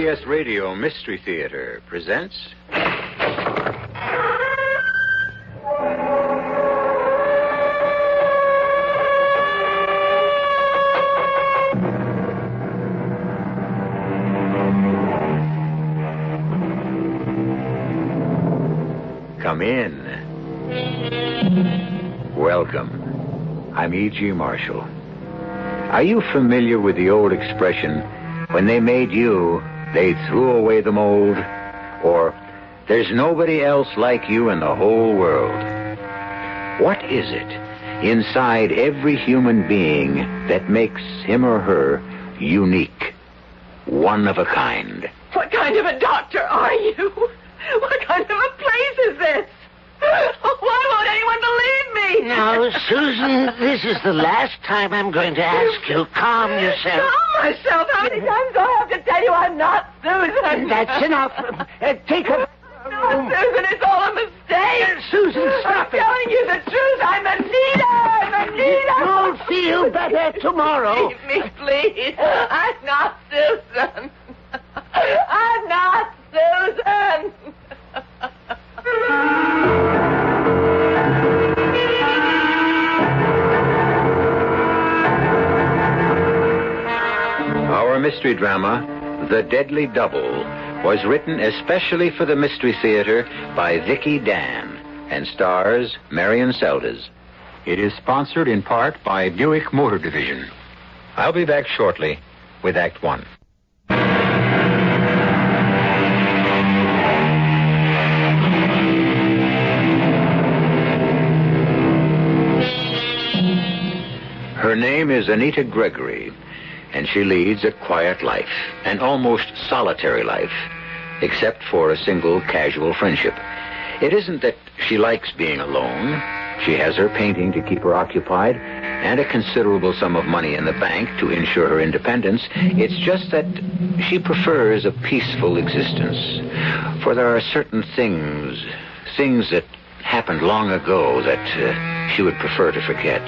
CBS Radio Mystery Theater presents... Come in. Welcome. I'm E.G. Marshall. Are you familiar with the old expression, when they made you, they threw away the mold? Or, there's nobody else like you in the whole world? What is it inside every human being that makes him or her unique, one of a kind? What kind of a doctor are you? What kind of a place is this? Why won't anyone believe me? Now, Susan, this is the last time I'm going to ask you. Calm yourself. Calm myself? How many times do I have to tell you I'm not Susan? That's enough. Take her. No, Susan, it's all a mistake. Susan, stop it. I'm telling you the truth. I'm Anita. I'm Anita. You'll feel better tomorrow. Leave me, please. I'm not Susan. I'm not Susan. Our mystery drama, The Deadly Double, was written especially for the Mystery Theater by Vicki Dan and stars Marion Seldes. It is sponsored in part by Buick Motor Division. I'll be back shortly with Act One. Her name is Anita Gregory, and she leads a quiet life, an almost solitary life, except for a single casual friendship. It isn't that she likes being alone. She has her painting to keep her occupied and a considerable sum of money in the bank to ensure her independence. It's just that she prefers a peaceful existence. For there are certain things that happened long ago that she would prefer to forget.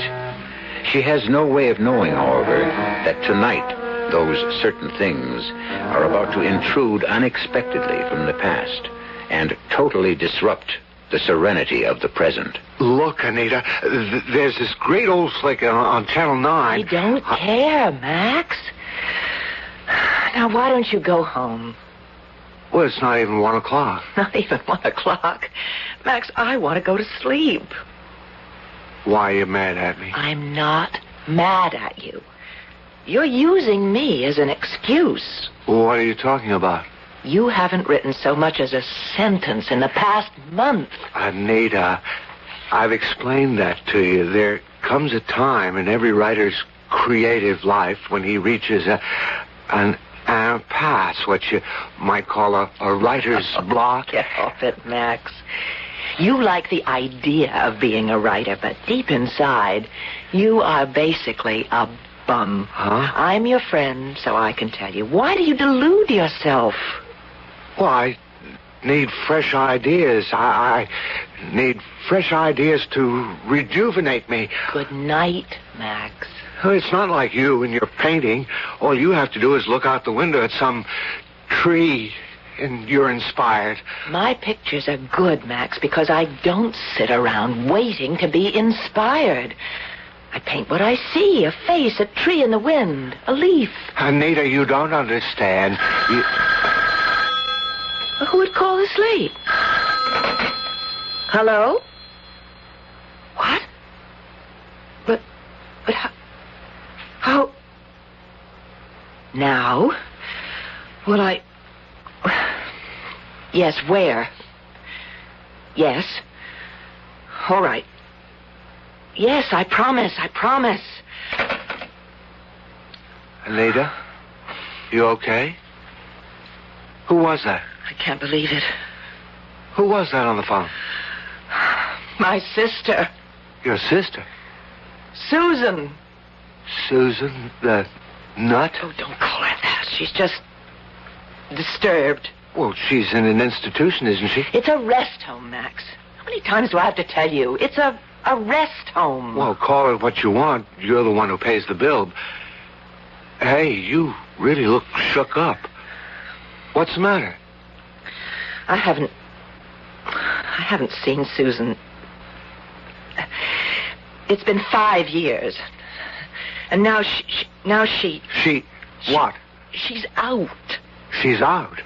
She has no way of knowing, however, that tonight those certain things are about to intrude unexpectedly from the past and totally disrupt the serenity of the present. Look, Anita, there's this great old slick on Channel 9. I don't care, Max. Now, why don't you go home? Well, it's not even 1 o'clock. Not even 1 o'clock. Max, I want to go to sleep. Why are you mad at me? I'm not mad at you. You're using me as an excuse. What are you talking about? You haven't written so much as a sentence in the past month. Anita, I've explained that to you. There comes a time in every writer's creative life when he reaches an impasse, what you might call a writer's block. Get off it, Max. You like the idea of being a writer, but deep inside, you are basically a bum. Huh? I'm your friend, so I can tell you. Why do you delude yourself? Well, I need fresh ideas. I need fresh ideas to rejuvenate me. Good night, Max. Well, it's not like you and your painting. All you have to do is look out the window at some tree, and you're inspired. My pictures are good, Max, because I don't sit around waiting to be inspired. I paint what I see, a face, a tree in the wind, a leaf. Anita, you don't understand. Who would call this late? Hello? What? But how? Now? Will I... Yes, where? Yes. All right. Yes, I promise. Anita, you okay? Who was that? I can't believe it. Who was that on the phone? My sister. Your sister? Susan. Susan, the nut? Oh, don't call her that. She's just disturbed. Well, she's in an institution, isn't she? It's a rest home, Max. How many times do I have to tell you? It's a rest home. Well, call it what you want. You're the one who pays the bill. Hey, you really look shook up. What's the matter? I haven't seen Susan. It's been 5 years. And now she... She... what? She's out. She's out?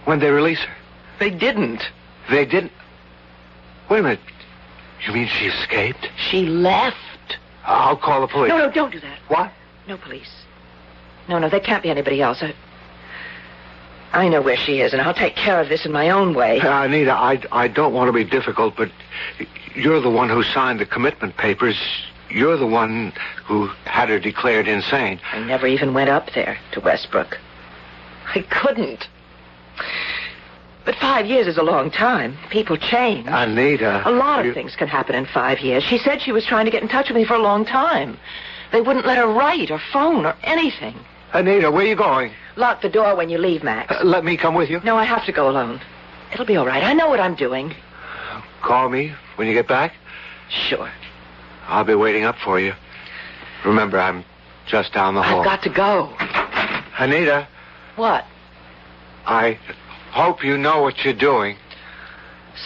When'd they release her? They didn't. They didn't? Wait a minute. You mean she escaped? She left. I'll call the police. No, don't do that. What? No police. No, there can't be anybody else. I know where she is, and I'll take care of this in my own way. Anita, I don't want to be difficult, but you're the one who signed the commitment papers. You're the one who had her declared insane. I never even went up there to Westbrook. I couldn't. But 5 years is a long time. People change. Anita. A lot of things can happen in 5 years. She said she was trying to get in touch with me for a long time. They wouldn't let her write or phone or anything. Anita, where are you going? Lock the door when you leave, Max. Let me come with you? No, I have to go alone. It'll be all right. I know what I'm doing. Call me when you get back? Sure. I'll be waiting up for you. Remember, I'm just down the hall. I've got to go. Anita. What? I hope you know what you're doing.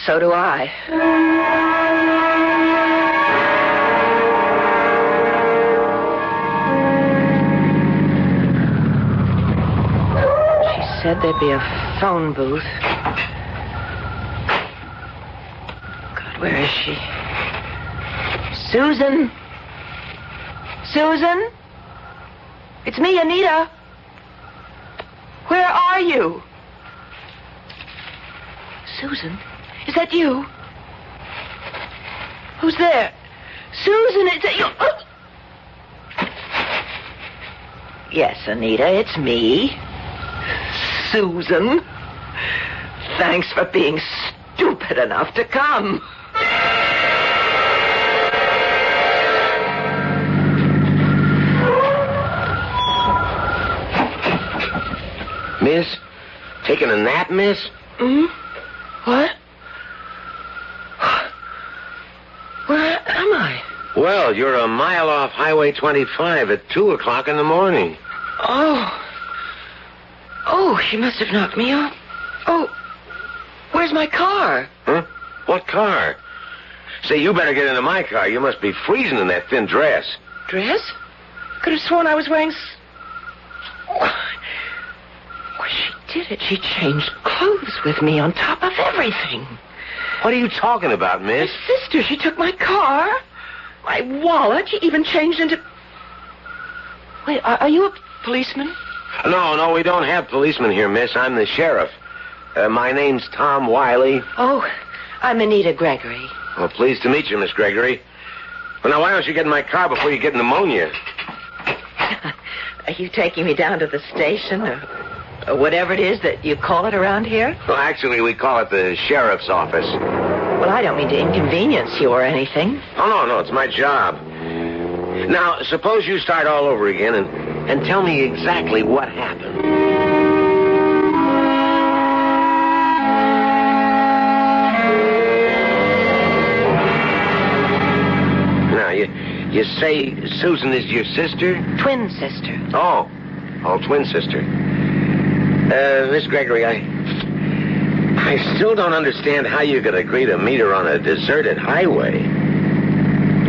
So do I. She said there'd be a phone booth. God, where is she? Susan? Susan? It's me, Anita. Where are you? Susan? Is that you? Who's there? Susan, is that you? Oh. Yes, Anita, it's me. Susan. Thanks for being stupid enough to come. Miss? Taking a nap, miss? Hmm? What? Where am I? Well, you're a mile off Highway 25 at 2 o'clock in the morning. Oh, she must have knocked me off. Oh, where's my car? Huh? What car? Say, you better get into my car. You must be freezing in that thin dress. Dress? Could have sworn I was wearing... Well, she did it. She changed clothes with me on top of everything. What are you talking about, miss? My sister, she took my car, my wallet. She even changed into... Wait, are you a policeman? No, we don't have policemen here, miss. I'm the sheriff. My name's Tom Wiley. Oh, I'm Anita Gregory. Well, pleased to meet you, Miss Gregory. Well, now, why don't you get in my car before you get pneumonia? Are you taking me down to the station or whatever it is that you call it around here? Well, actually, we call it the sheriff's office. Well, I don't mean to inconvenience you or anything. Oh, no, it's my job. Now, suppose you start all over again and tell me exactly what happened. Now, you say Susan is your sister? Twin sister. Oh, twin sister. Miss Gregory, I still don't understand how you could agree to meet her on a deserted highway.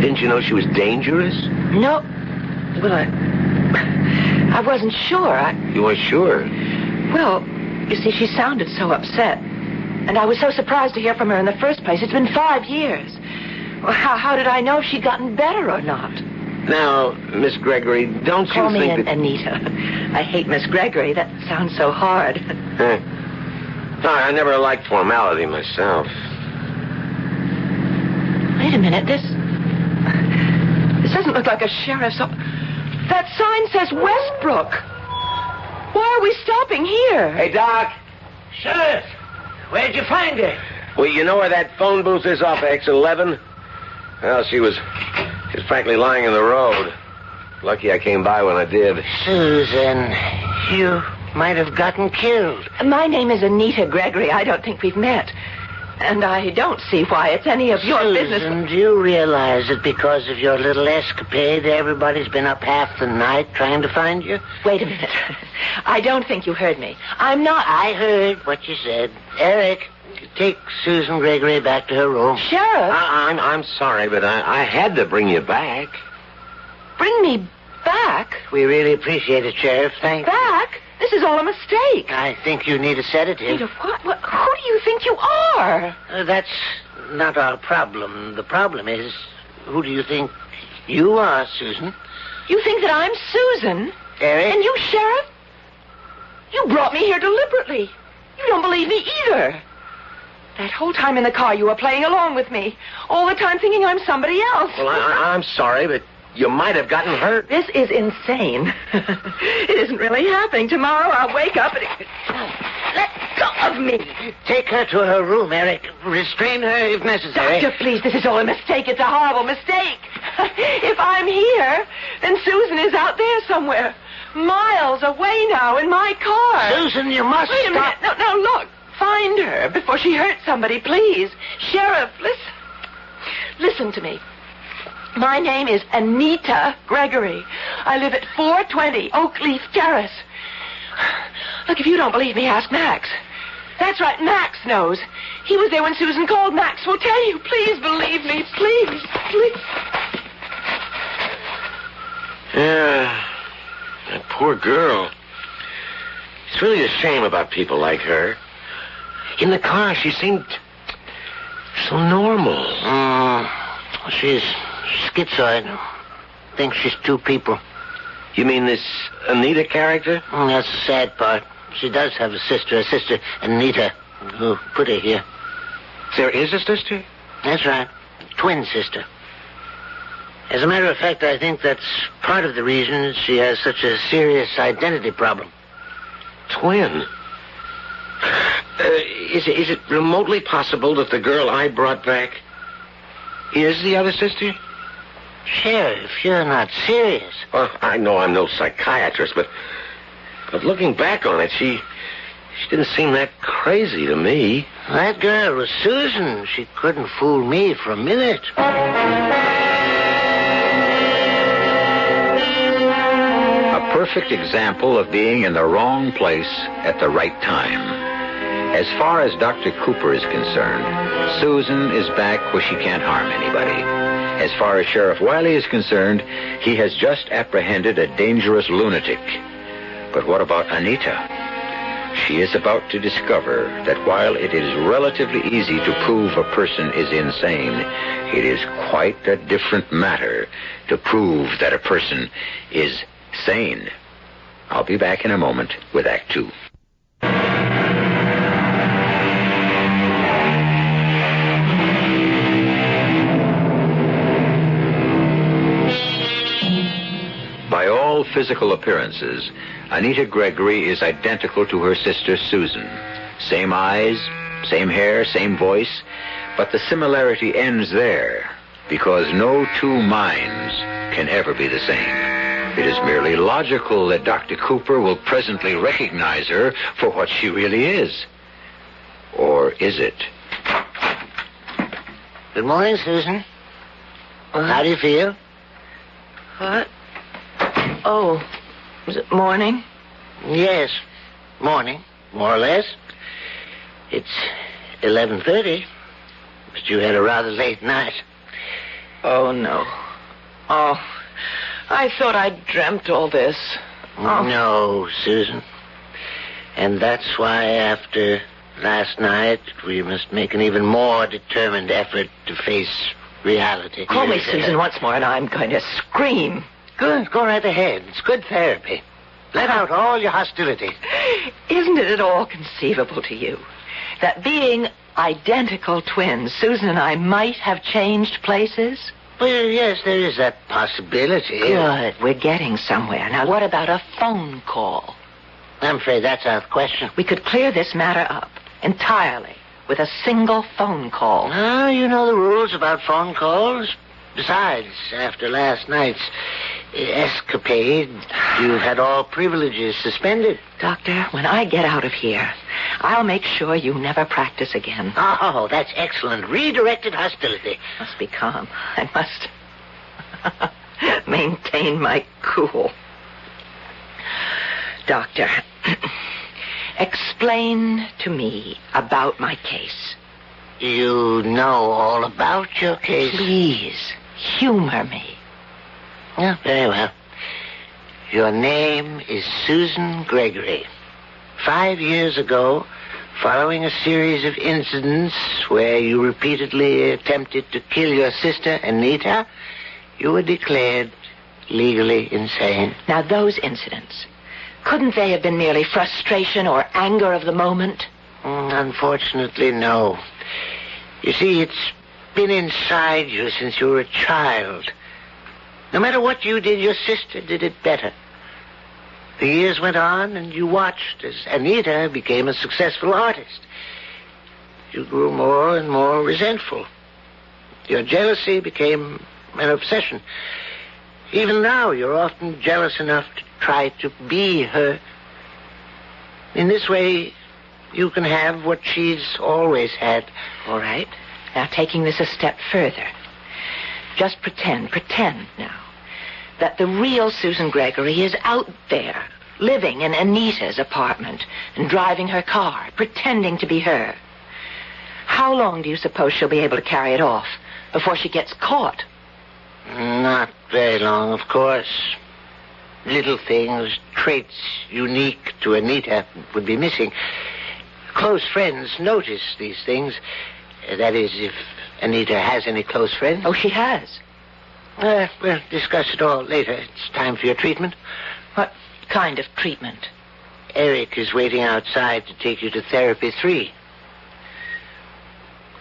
Didn't you know she was dangerous? No. Well, I wasn't sure. You weren't sure? Well, you see, she sounded so upset. And I was so surprised to hear from her in the first place. It's been 5 years. Well, how did I know if she'd gotten better or not? Now, Miss Gregory, don't Call you think me that... Anita. I hate Miss Gregory. That sounds so hard. No, I never liked formality myself. Wait a minute. This doesn't look like a sheriff's... That sign says Westbrook. Why are we stopping here? Hey, Doc. Sheriff, where'd you find her? Well, you know where that phone booth is off exit 11? Well, she's frankly lying in the road. Lucky I came by when I did. Susan, you might have gotten killed. My name is Anita Gregory. I don't think we've met. And I don't see why it's any of your business. Susan, do you realize that because of your little escapade, everybody's been up half the night trying to find you? Wait a minute. I don't think you heard me. I'm not... I heard what you said. Eric, take Susan Gregory back to her room. Sheriff, I'm sorry, but I had to bring you back. bring me back? We really appreciate it, Sheriff. Thank you. Back? This is all a mistake. I think you need a sedative. Need a what? Who do you think you are? That's not our problem. The problem is, who do you think you are, Susan? You think that I'm Susan? Eric? And you, Sheriff? You brought me here deliberately. You don't believe me either. That whole time in the car, you were playing along with me. All the time thinking I'm somebody else. Well, I'm sorry, but you might have gotten hurt. This is insane. It isn't really happening. Tomorrow I'll wake up and... Let go of me. Take her to her room, Eric. Restrain her if necessary. Doctor, please, this is all a mistake. It's a horrible mistake. If I'm here, then Susan is out there somewhere. Miles away now in my car. Susan, you must Wait a stop. minute. No, look. Find her before she hurts somebody, please. Sheriff, listen. Listen to me. My name is Anita Gregory. I live at 420 Oakleaf Terrace. Look, if you don't believe me, ask Max. That's right, Max knows. He was there when Susan called. Max will tell you. Please believe me, please. Yeah, that poor girl. It's really a shame about people like her. In the car, she seemed so normal. She's schizoid. Thinks she's two people. You mean this Anita character? That's the sad part. She does have a sister Anita, who put her here. There is a sister? That's right. Twin sister. As a matter of fact, I think that's part of the reason she has such a serious identity problem. Twin? Is it remotely possible that the girl I brought back is the other sister? Sheriff, you're not serious. Well, I know I'm no psychiatrist, but looking back on it, she didn't seem that crazy to me. That girl was Susan. She couldn't fool me for a minute. A perfect example of being in the wrong place at the right time. As far as Dr. Cooper is concerned, Susan is back where she can't harm anybody. As far as Sheriff Wiley is concerned, he has just apprehended a dangerous lunatic. But what about Anita? She is about to discover that while it is relatively easy to prove a person is insane, it is quite a different matter to prove that a person is sane. I'll be back in a moment with Act 2. By all physical appearances, Anita Gregory is identical to her sister Susan. Same eyes, same hair, same voice, but the similarity ends there because no two minds can ever be the same. It is merely logical that Dr. Cooper will presently recognize her for what she really is. Or is it? Good morning, Susan. How do you feel? What? Oh, was it morning? Yes, morning, more or less. It's 11:30, but you had a rather late night. Oh, no. Oh, I thought I'd dreamt all this. Oh. No, Susan. And that's why after last night, we must make an even more determined effort to face reality. Call me Susan once more and I'm going to scream. Good, go right ahead. It's good therapy. Let out all your hostility. Isn't it at all conceivable to you that being identical twins, Susan and I might have changed places? Well, yes, there is that possibility. Good. We're getting somewhere. Now, what about a phone call? I'm afraid that's out of the question. We could clear this matter up entirely with a single phone call. Ah, you know the rules about phone calls. Besides, after last night's escapade, you've had all privileges suspended. Doctor, when I get out of here, I'll make sure you never practice again. Oh, that's excellent. Redirected hostility. Must be calm. I must maintain my cool. Doctor, explain to me about my case. You know all about your case. Please, humor me. Yeah, very well. Your name is Susan Gregory. 5 years ago, following a series of incidents where you repeatedly attempted to kill your sister, Anita, you were declared legally insane. Now, those incidents, couldn't they have been merely frustration or anger of the moment? Unfortunately, no. You see, it's been inside you since you were a child. No matter what you did, your sister did it better. The years went on, and you watched as Anita became a successful artist. You grew more and more resentful. Your jealousy became an obsession. Even now, you're often jealous enough to try to be her. In this way, you can have what she's always had. All right. Now, taking this a step further. Just pretend now, that the real Susan Gregory is out there, living in Anita's apartment and driving her car, pretending to be her. How long do you suppose she'll be able to carry it off before she gets caught? Not very long, of course. Little things, traits unique to Anita would be missing. Close friends notice these things. That is, if Anita has any close friends. Oh, she has? We'll discuss it all later. It's time for your treatment. What kind of treatment? Eric is waiting outside to take you to Therapy 3.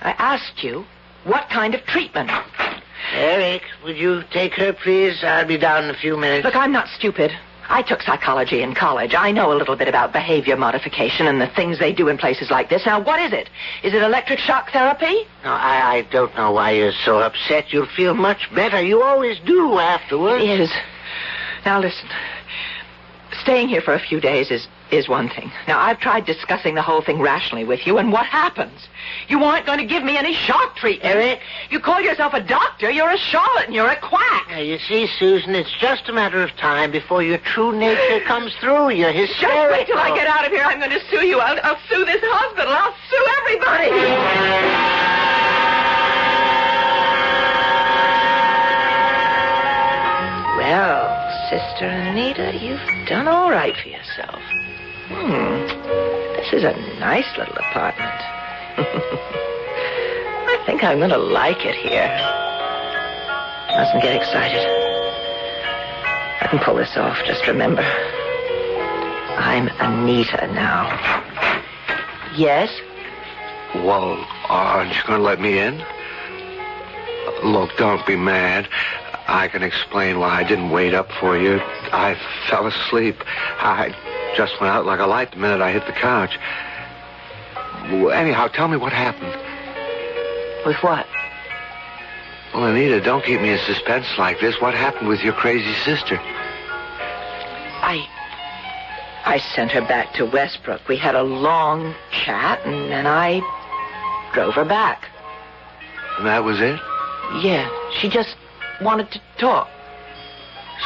I asked you, what kind of treatment? Eric, would you take her, please? I'll be down in a few minutes. Look, I'm not stupid. I took psychology in college. I know a little bit about behavior modification and the things they do in places like this. Now, what is it? Is it electric shock therapy? No, I don't know why you're so upset. You'll feel much better. You always do afterwards. It is. Now, listen. Staying here for a few days is one thing. Now, I've tried discussing the whole thing rationally with you, and what happens? You aren't going to give me any shock treatment. Eric? You call yourself a doctor. You're a charlatan. You're a quack. Now, you see, Susan, it's just a matter of time before your true nature comes through. You're hysterical. Just wait till I get out of here. I'm going to sue you. I'll sue this hospital. I'll sue everybody. Well, Sister Anita, you've done all right for yourself. This is a nice little apartment. I think I'm going to like it here. Mustn't get excited. I can pull this off. Just remember, I'm Anita now. Yes? Well, aren't you going to let me in? Look, don't be mad. I can explain why I didn't wait up for you. I fell asleep. I just went out like a light the minute I hit the couch. Anyhow, tell me what happened. With what? Well, Anita, don't keep me in suspense like this. What happened with your crazy sister? I sent her back to Westbrook. We had a long chat, and then I drove her back. And that was it? Yeah, she just wanted to talk.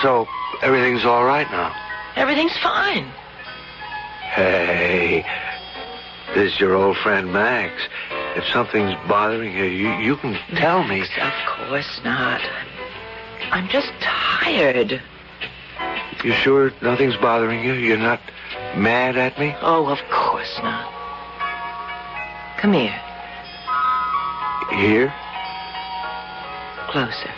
So, everything's all right now? Everything's fine. Hey, this is your old friend Max. If something's bothering you, you can tell me. Of course not. I'm just tired. You sure nothing's bothering you? You're not mad at me? Oh, of course not. Come here. Here? Closer.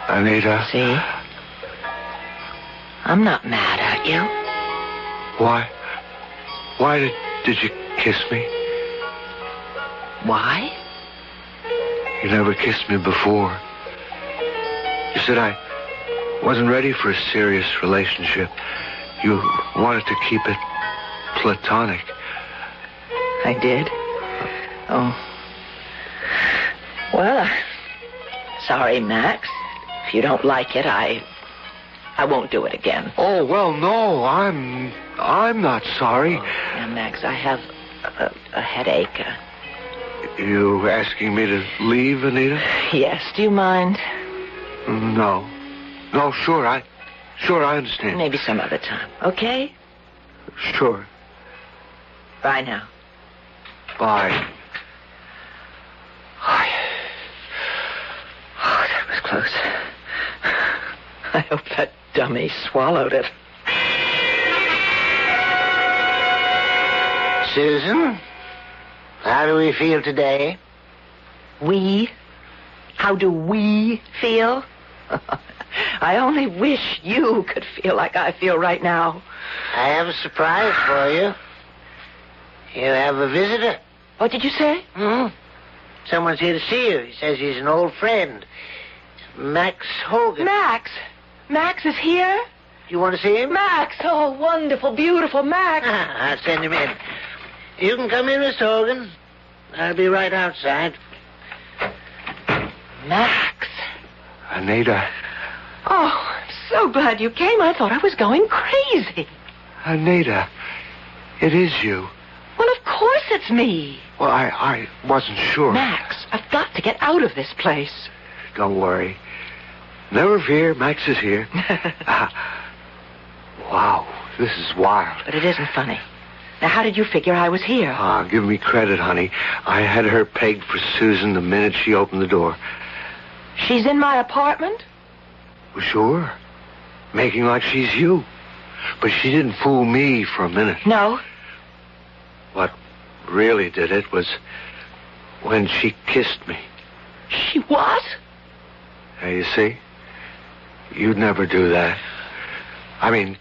Anita? See? I'm not mad at you. Why? Why did you kiss me? Why? You never kissed me before. You said I wasn't ready for a serious relationship. You wanted to keep it platonic. I did? Oh. Well, sorry, Max. If you don't like it, I won't do it again. Oh, well, no, I'm not sorry. Oh, yeah, Max, I have a headache. You asking me to leave, Anita? Yes, do you mind? No. No, sure, I understand. Maybe some other time, okay? Sure. Bye now. Bye. Oh, that was close. I hope that dummy swallowed it. Susan, how do we feel today? We? How do we feel? I only wish you could feel like I feel right now. I have a surprise for you. You have a visitor. What did you say? Someone's here to see you. He says he's an old friend. Max Hogan. Max? Max is here? You want to see him? Max! Oh, wonderful, beautiful Max. I'll send him in. You can come in, Mr. Hogan. I'll be right outside. Max. Anita. Oh, I'm so glad you came. I thought I was going crazy. Anita, it is you. Well, of course it's me. Well, I wasn't sure. Max, I've got to get out of this place. Don't worry. Never fear, Max is here. Wow, this is wild. But it isn't funny. Now, how did you figure I was here? Give me credit, honey. I had her pegged for Susan the minute she opened the door. She's in my apartment? Well, sure. Making like she's you. But she didn't fool me for a minute. No. What really did it was when she kissed me. She what? Now, you see? You'd never do that. I mean,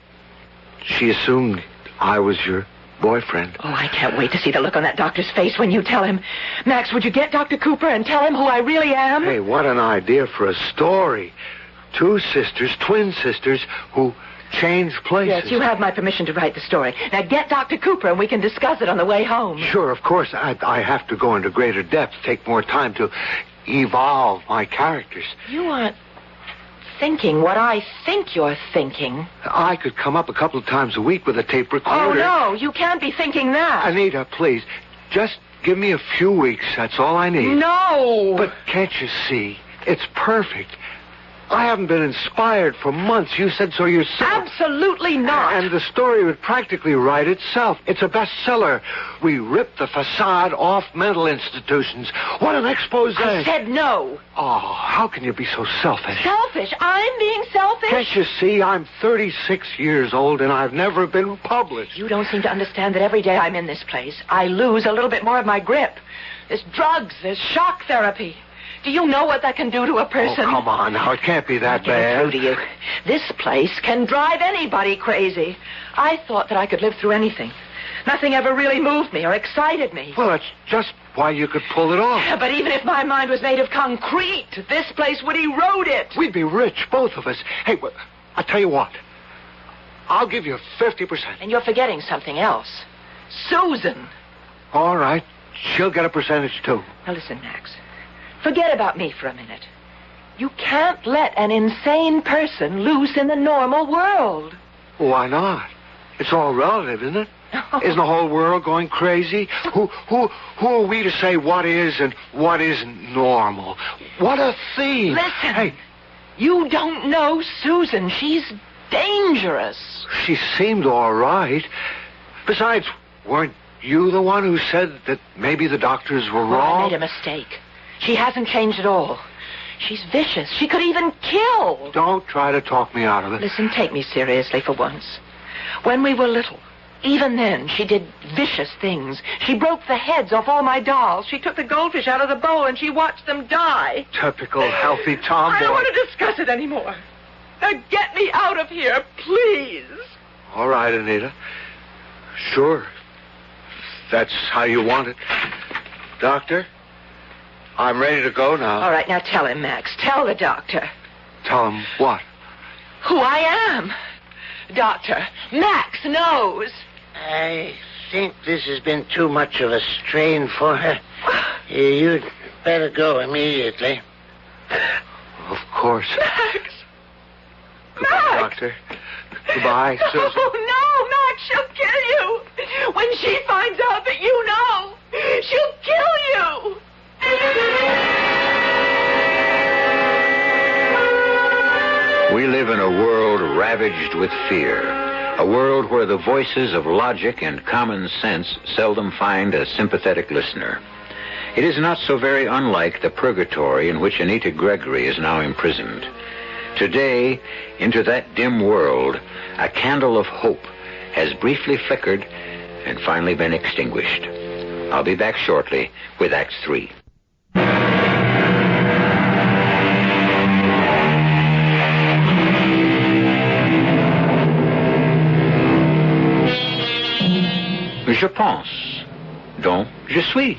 she assumed I was your boyfriend. Oh, I can't wait to see the look on that doctor's face when you tell him. Max, would you get Dr. Cooper and tell him who I really am? Hey, what an idea for a story. Two sisters, twin sisters, who changed places. Yes, you have my permission to write the story. Now get Dr. Cooper and we can discuss it on the way home. Sure, of course. I have to go into greater depth, take more time to evolve my characters. You aren't thinking what I think you're thinking. I could come up a couple of times a week with a tape Oh, recorder. no, you can't be thinking that. Anita, please, just give me a few weeks. That's all I need. No. But can't you see? It's perfect. I haven't been inspired for months. You said so yourself. Absolutely not. And the story would practically write itself. It's a bestseller. We ripped the facade off mental institutions. What an expose. I said no. Oh, how can you be so selfish? Selfish? I'm being selfish? Can't you see? I'm 36 years old and I've never been published. You don't seem to understand that every day I'm in this place, I lose a little bit more of my grip. There's drugs, there's shock therapy. Do you know what that can do to a person? Oh, come on now. It can't be that bad. Through to you. This place can drive anybody crazy. I thought that I could live through anything. Nothing ever really moved me or excited me. Well, that's just why you could pull it off. Yeah, but even if my mind was made of concrete, this place would erode it. We'd be rich, both of us. Hey, I'll tell you what. I'll give you 50%. And you're forgetting something else. Susan. All right. She'll get a percentage, too. Now listen, Max. Forget about me for a minute. You can't let an insane person loose in the normal world. Why not? It's all relative, isn't it? Isn't the whole world going crazy? Who are we to say what is and what isn't normal? What a theme. Listen. Hey. You don't know Susan. She's dangerous. She seemed all right. Besides, weren't you the one who said that maybe the doctors were wrong? I made a mistake. She hasn't changed at all. She's vicious. She could even kill. Don't try to talk me out of it. Listen, take me seriously for once. When we were little, even then, she did vicious things. She broke the heads off all my dolls. She took the goldfish out of the bowl and she watched them die. Typical healthy tomboy. I don't want to discuss it anymore. Now get me out of here, please. All right, Anita. Sure. That's how you want it. Doctor? I'm ready to go now. All right, now tell him, Max. Tell the doctor. Tell him what? Who I am. Doctor, Max knows. I think this has been too much of a strain for her. You'd better go immediately. Of course. Max! Goodbye, Max! Doctor. Goodbye, Susan. Oh, no, Max, she'll kill you. When she finds out that you know, she'll kill you. We live in a world ravaged with fear, a world where the voices of logic and common sense seldom find a sympathetic listener. It is not so very unlike the purgatory in which Anita Gregory is now imprisoned. Today, into that dim world, a candle of hope has briefly flickered and finally been extinguished. I'll be back shortly with Act 3. Je pense, donc je suis.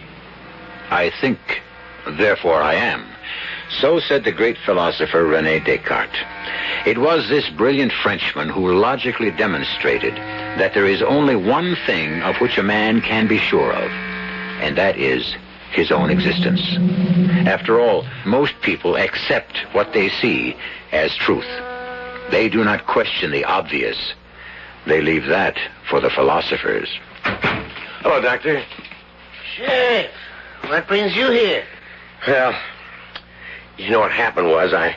I think, therefore I am. So said the great philosopher René Descartes. It was this brilliant Frenchman who logically demonstrated that there is only one thing of which a man can be sure of, and that is his own existence. After all, most people accept what they see as truth. They do not question the obvious. They leave that for the philosophers. Hello, Doctor. Sheriff, what brings you here? Well, you know what happened was I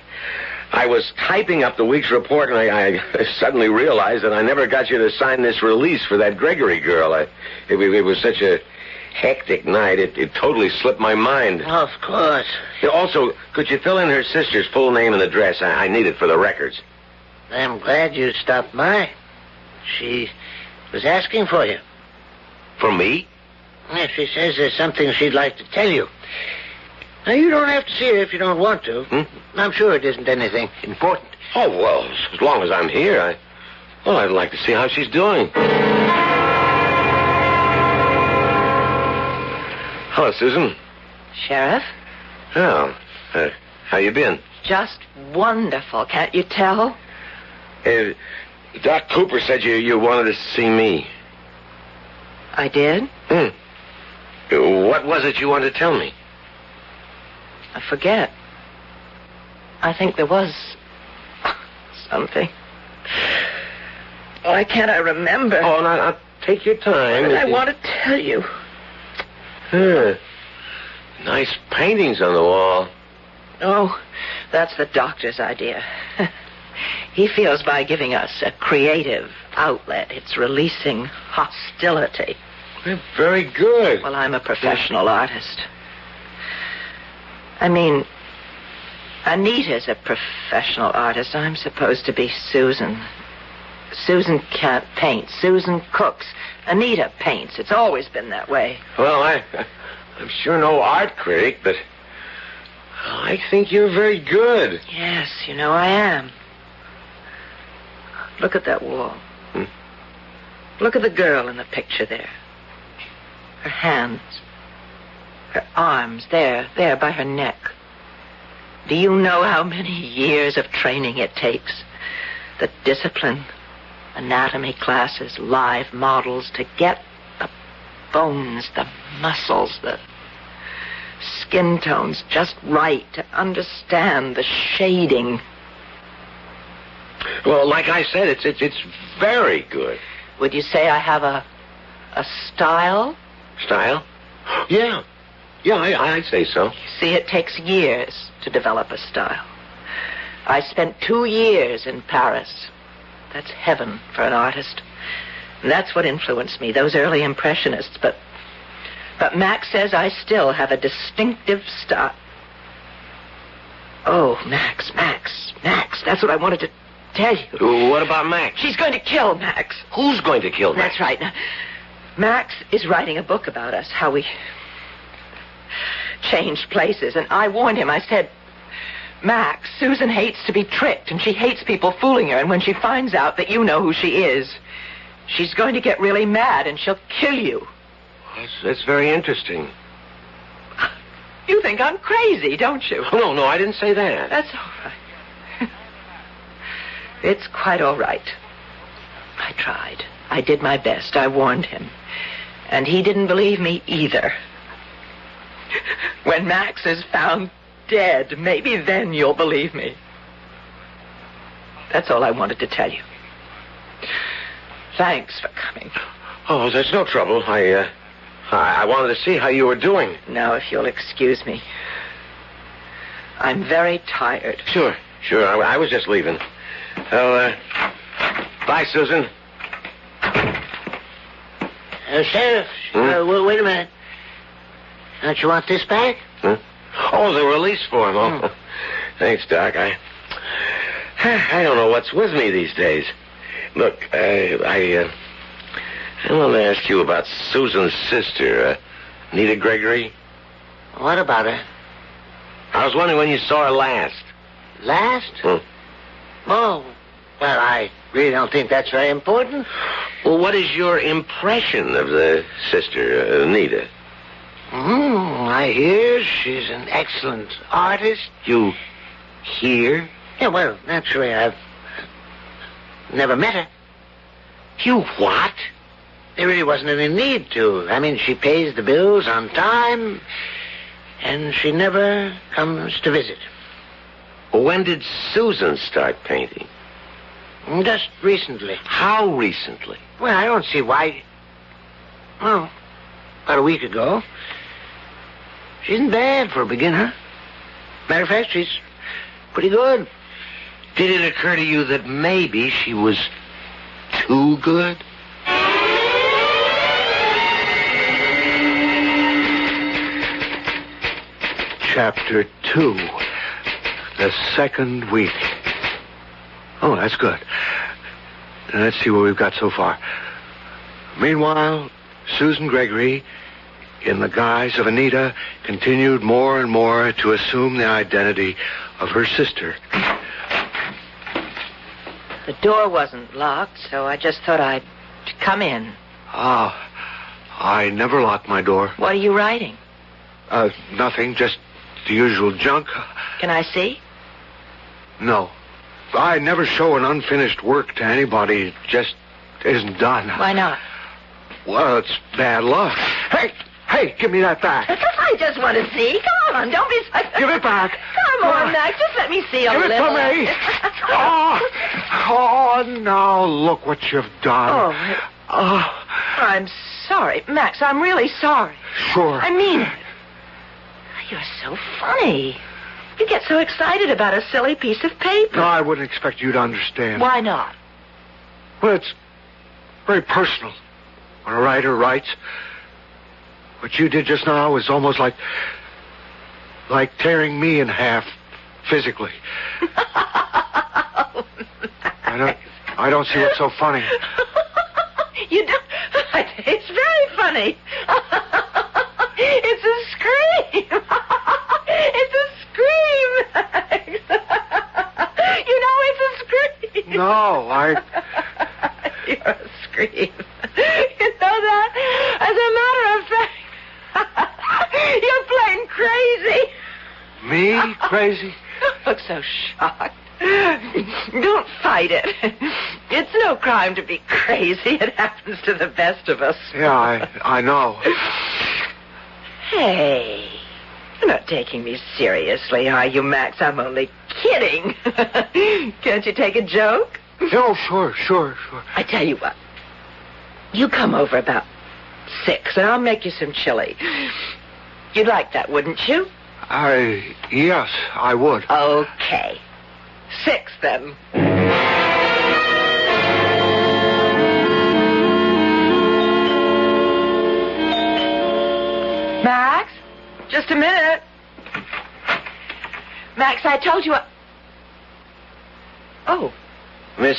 was typing up the week's report, and I suddenly realized that I never got you to sign this release for that Gregory girl. It was such a hectic night, it totally slipped my mind. Of course. Also, could you fill in her sister's full name and address? I need it for the records. I'm glad you stopped by. She was asking for you. For me? Yes, she says there's something she'd like to tell you. Now, you don't have to see her if you don't want to. I'm sure it isn't anything important. Oh, well, as long as I'm here, I'd like to see how she's doing. Hello, Susan. Sheriff? Oh, how you been? Just wonderful, can't you tell? Doc Cooper said you wanted to see me. I did? What was it you wanted to tell me? I forget. I think there was something. Why can't I remember? Oh, now take your time. What did I want to tell you? Nice paintings on the wall. Oh, that's the doctor's idea. He feels by giving us a creative outlet, it's releasing hostility. Very good. Well, I'm a professional artist. I mean, Anita's a professional artist. I'm supposed to be Susan. Susan can't paint. Susan cooks. Anita paints. It's always been that way. Well, I'm sure no art critic, but I think you're very good. Yes, you know I am. Look at that wall. Look at the girl in the picture there. Her hands. Her arms, there by her neck. Do you know how many years of training it takes? The discipline, anatomy classes, live models to get the bones, the muscles, the skin tones just right, to understand the shading. Well, like I said, it's very good. Would you say I have a style? Style? Yeah. Yeah, I'd say so. You see, it takes years to develop a style. I spent 2 years in Paris. That's heaven for an artist. And that's what influenced me, those early impressionists. But Max says I still have a distinctive style. Oh, Max. That's what I wanted to tell you. What about Max? She's going to kill Max. Who's going to kill Max? That's right. Now, Max is writing a book about us, how we changed places. And I warned him. I said, Max, Susan hates to be tricked, and she hates people fooling her. And when she finds out that you know who she is, she's going to get really mad, and she'll kill you. That's very interesting. You think I'm crazy, don't you? Oh, no, I didn't say that. That's all right. It's quite all right. I tried. I did my best. I warned him. And he didn't believe me either. When Max is found dead, maybe then you'll believe me. That's all I wanted to tell you. Thanks for coming. Oh, there's no trouble. I wanted to see how you were doing. Now, if you'll excuse me. I'm very tired. Sure. I was just leaving. Well, bye, Susan. Sheriff, wait a minute. Don't you want this back? Huh? Oh, the release form. Oh, thanks, Doc. I don't know what's with me these days. Look, I want to ask you about Susan's sister, Anita Gregory. What about her? I was wondering when you saw her last. Last? Hmm. Oh, well, I really don't think that's very important. Well, what is your impression of the sister, Anita? I hear she's an excellent artist. You hear? Yeah, well, naturally, I've never met her. You what? There really wasn't any need to. I mean, she pays the bills on time, and she never comes to visit. Well, when did Susan start painting? Just recently. How recently? Well, I don't see why. Well, about a week ago. She isn't bad for a beginner. Matter of fact, she's pretty good. Did it occur to you that maybe she was too good? Chapter 2. The second week. Oh, that's good. Let's see what we've got so far. Meanwhile, Susan Gregory, in the guise of Anita, continued more and more to assume the identity of her sister. The door wasn't locked, so I just thought I'd come in. I never lock my door. What are you writing? Nothing, just the usual junk. Can I see? No. I never show an unfinished work to anybody. It just isn't done. Why not? Well, it's bad luck. Hey, give me that back. I just want to see. Come on, don't be so... Give it back. Come on, Max, just let me see a Give little. it to me. Oh, now look what you've done. I'm sorry. Max, I'm really sorry. Sure. I mean it. You're so funny. You get so excited about a silly piece of paper. No, I wouldn't expect you to understand. Why not? Well, it's very personal. When a writer writes, what you did just now was almost like tearing me in half physically. I don't see what's so funny. You don't? It's very funny. It's a scream. It's a scream. You know, it's a scream. No, You're a scream. You know that? As a matter of fact, you're plain crazy. Me? Crazy? Look so shocked. Don't fight it. It's no crime to be crazy. It happens to the best of us. Yeah, I know. Hey, you're not taking me seriously, are you, Max? I'm only kidding. Can't you take a joke? Oh, sure. I tell you what. You come over about 6, and I'll make you some chili. You'd like that, wouldn't you? Yes, I would. Okay. 6, then. Max? Just a minute. Max, I told you... Oh. Miss,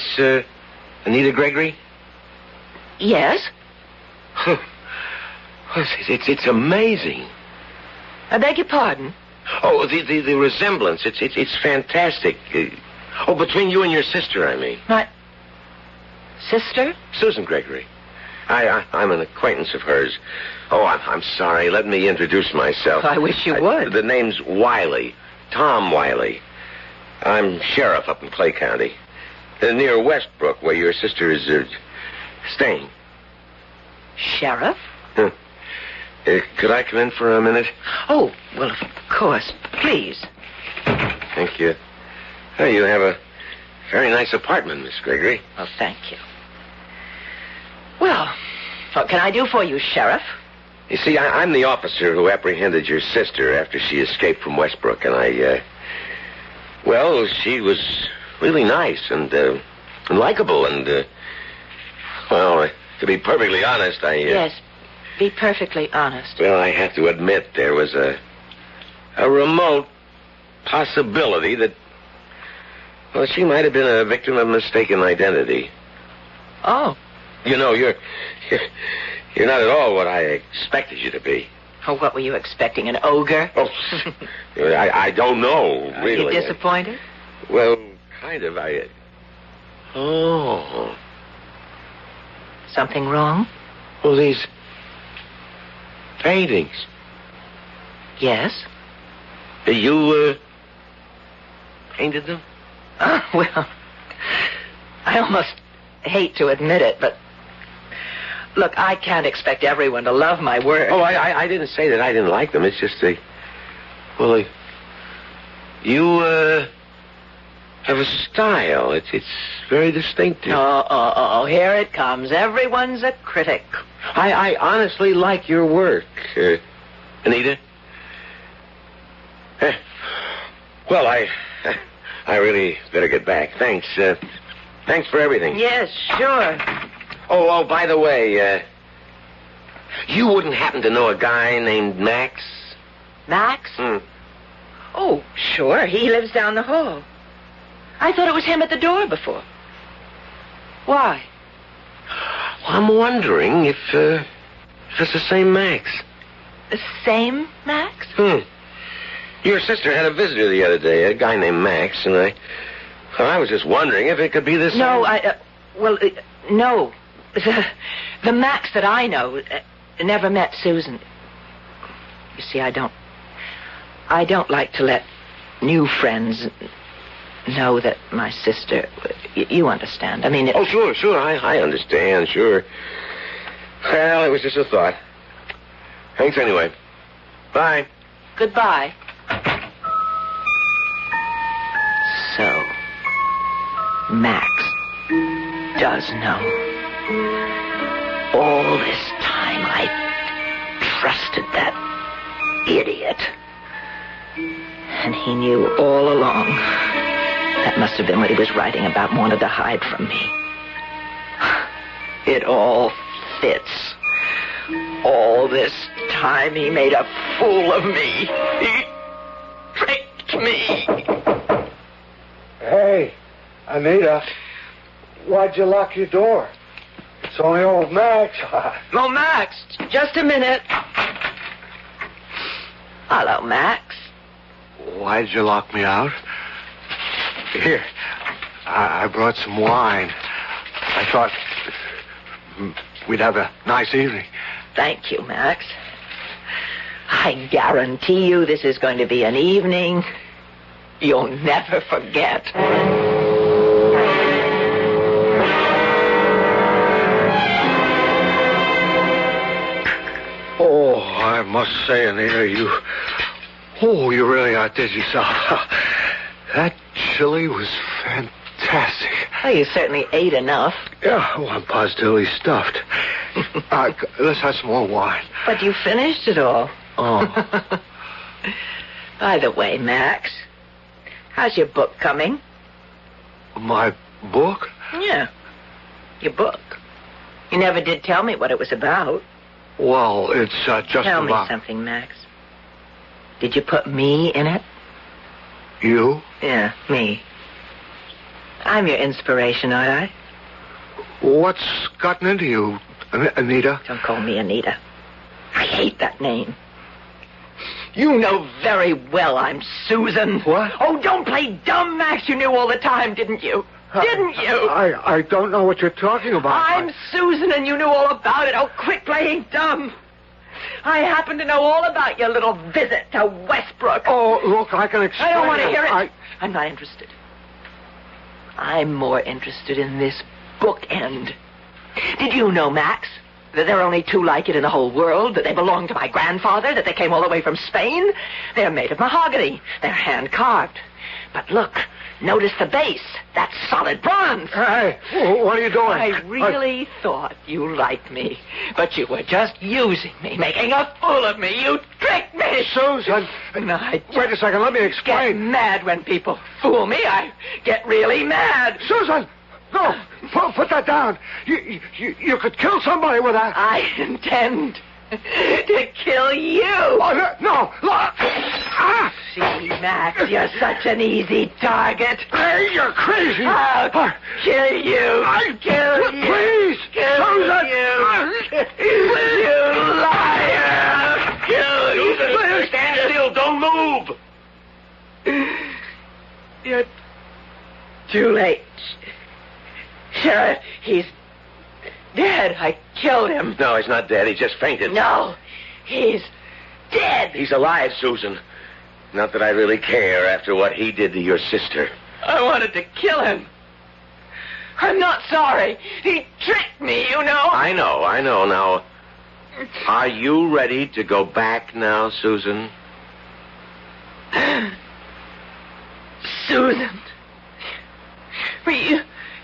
Anita Gregory? Yes? It's amazing. I beg your pardon? Oh, the resemblance. It's fantastic. Between you and your sister, I mean. My sister? Susan Gregory. I'm an acquaintance of hers. Oh, I'm sorry. Let me introduce myself. I wish you would. The name's Wiley. Tom Wiley. I'm sheriff up in Clay County. Near Westbrook, where your sister is staying. Sheriff? Could I come in for a minute? Oh, well, of course. Please. Thank you. Oh, you have a very nice apartment, Miss Gregory. Well, thank you. Well, what can I do for you, Sheriff? You see, I'm the officer who apprehended your sister after she escaped from Westbrook, and well, she was really nice and likable, and, well, to be perfectly honest, Yes, be perfectly honest. Well, I have to admit there was a remote possibility that, well, she might have been a victim of mistaken identity. Oh. You know, you're not at all what I expected you to be. Oh, what were you expecting, an ogre? Oh, I don't know, really. Are you disappointed? Well, kind of. Oh. Something wrong? Well, these paintings. Yes. You, painted them? Oh, well, I almost hate to admit it, but look, I can't expect everyone to love my work. Oh, I didn't say that I didn't like them. It's just you have a style. It's very distinctive. Oh, here it comes. Everyone's a critic. I honestly like your work, Anita. Well, I really better get back. Thanks. Thanks for everything. Yes, sure. Oh, by the way, you wouldn't happen to know a guy named Max? Max? Oh, sure. He lives down the hall. I thought it was him at the door before. Why? Well, I'm wondering if it's the same Max. The same Max? Your sister had a visitor the other day, a guy named Max, and I was just wondering if it could be the same. No, no. The Max that I know never met Susan. You see, I don't like to let new friends know that my sister... You understand. I mean... Oh, sure. I understand, sure. Well, it was just a thought. Thanks anyway. Bye. Goodbye. So, Max does know. All this time I trusted that idiot. And he knew all along. That must have been what he was writing about and wanted to hide from me. It all fits. All this time he made a fool of me. He tricked me. Hey, Anita, why'd you lock your door? It's only old Max. Oh, Max, just a minute. Hello, Max. Why'd you lock me out? Here, I brought some wine. I thought we'd have a nice evening. Thank you, Max. I guarantee you this is going to be an evening you'll never forget. Oh, I must say, Anita, you really outdid yourself. That chili was fantastic. Well, you certainly ate enough. Yeah, well, I'm positively stuffed. Let's have some more wine. But you finished it all. Oh. By the way, Max, how's your book coming? My book? Yeah, your book. You never did tell me what it was about. Well, it's just Tell me about... something, Max. Did you put me in it? You? Yeah, me. I'm your inspiration, aren't I? What's gotten into you, Anita? Don't call me Anita. I hate that name. You know very well I'm Susan. What? Oh, don't play dumb, Max. You knew all the time, didn't you? Didn't you? I don't know what you're talking about. I'm Susan, and you knew all about it. Oh, quit playing dumb. I happen to know all about your little visit to Westbrook. Oh, look, I can explain. I don't want to hear it. I'm not interested. I'm more interested in this bookend. Did you know, Max, that there are only two like it in the whole world, that they belong to my grandfather, that they came all the way from Spain. They're made of mahogany. They're hand-carved. But look, notice the base. That's solid bronze. Hey, what are you doing? I really thought you liked me, but you were just using me, making a fool of me. You tricked me. Susan! No, Wait a second, let me get explain. mad when people fool me. I get really mad. Susan! No! Put that down. You could kill somebody with that. I intend to kill you. Oh, no! Ah! See, Max, you're such an easy target. Hey, you're crazy! I'll kill you. Kill you. Please! Kill Susan! you. You liar. Kill you. Susan, stand still. Don't move. You're too late. Sheriff, he's dead. I killed him. No, he's not dead. He just fainted. No, he's dead. He's alive, Susan. Not that I really care after what he did to your sister. I wanted to kill him. I'm not sorry. He tricked me, you know. I know. Now, are you ready to go back now, Susan? Susan.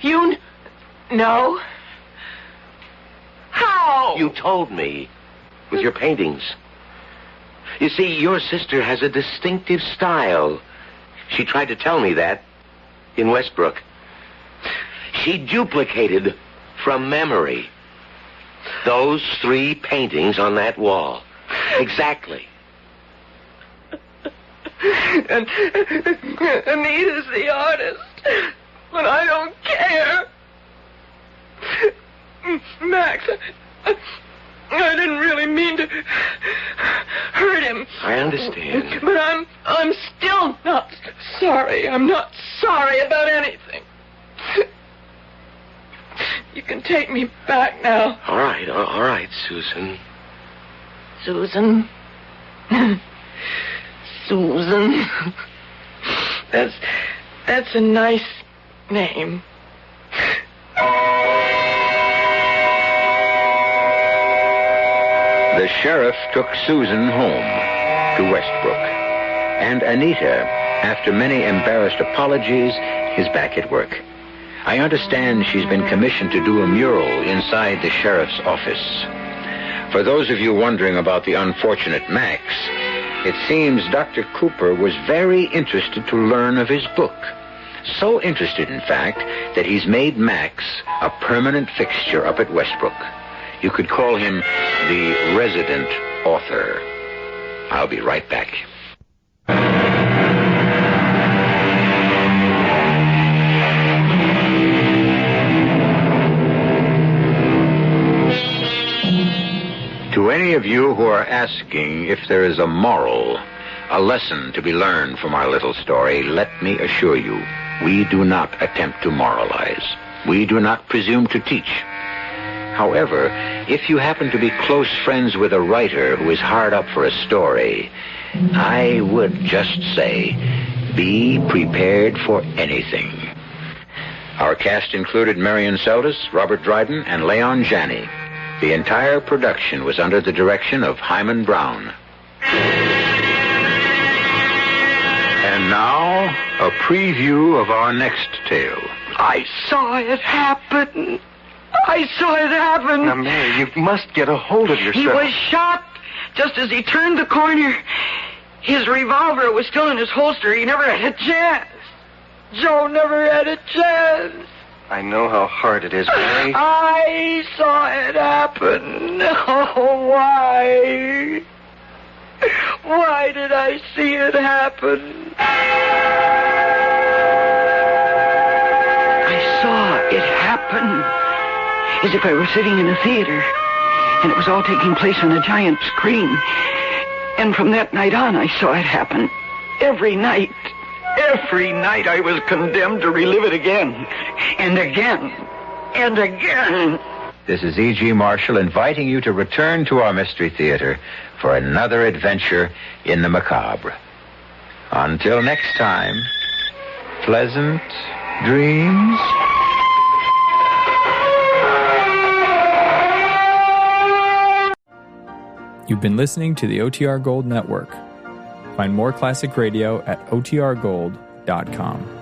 You know? How? You told me with your paintings. You see, your sister has a distinctive style. She tried to tell me that in Westbrook. She duplicated from memory those 3 paintings on that wall. Exactly. And Anita's the artist. But I don't care. Max, I didn't really mean to hurt him. I understand. But I'm still not sorry. I'm not sorry about anything. You can take me back now. All right, Susan. Susan. Susan. That's a nice name. The sheriff took Susan home to Westbrook. And Anita, after many embarrassed apologies, is back at work. I understand she's been commissioned to do a mural inside the sheriff's office. For those of you wondering about the unfortunate Max, it seems Dr. Cooper was very interested to learn of his book. So interested, in fact, that he's made Max a permanent fixture up at Westbrook. You could call him the resident author. I'll be right back. To any of you who are asking if there is a moral, a lesson to be learned from our little story, let me assure you, we do not attempt to moralize. We do not presume to teach. However, if you happen to be close friends with a writer who is hard up for a story, I would just say, be prepared for anything. Our cast included Marion Seldes, Robert Dryden, and Leon Janney. The entire production was under the direction of Hyman Brown. And now, a preview of our next tale. I saw it happen. I saw it happen. Now, Mary, you must get a hold of yourself. He was shot just as he turned the corner. His revolver was still in his holster. He never had a chance. Joe never had a chance. I know how hard it is, Mary. I saw it happen. Oh, why? Why did I see it happen? I saw it happen as if I were sitting in a theater, and it was all taking place on a giant screen. And from that night on, I saw it happen. Every night. Every night I was condemned to relive it again. And again. And again. This is E.G. Marshall inviting you to return to our Mystery Theater for another adventure in the macabre. Until next time, pleasant dreams. You've been listening to the OTR Gold Network. Find more classic radio at otrgold.com.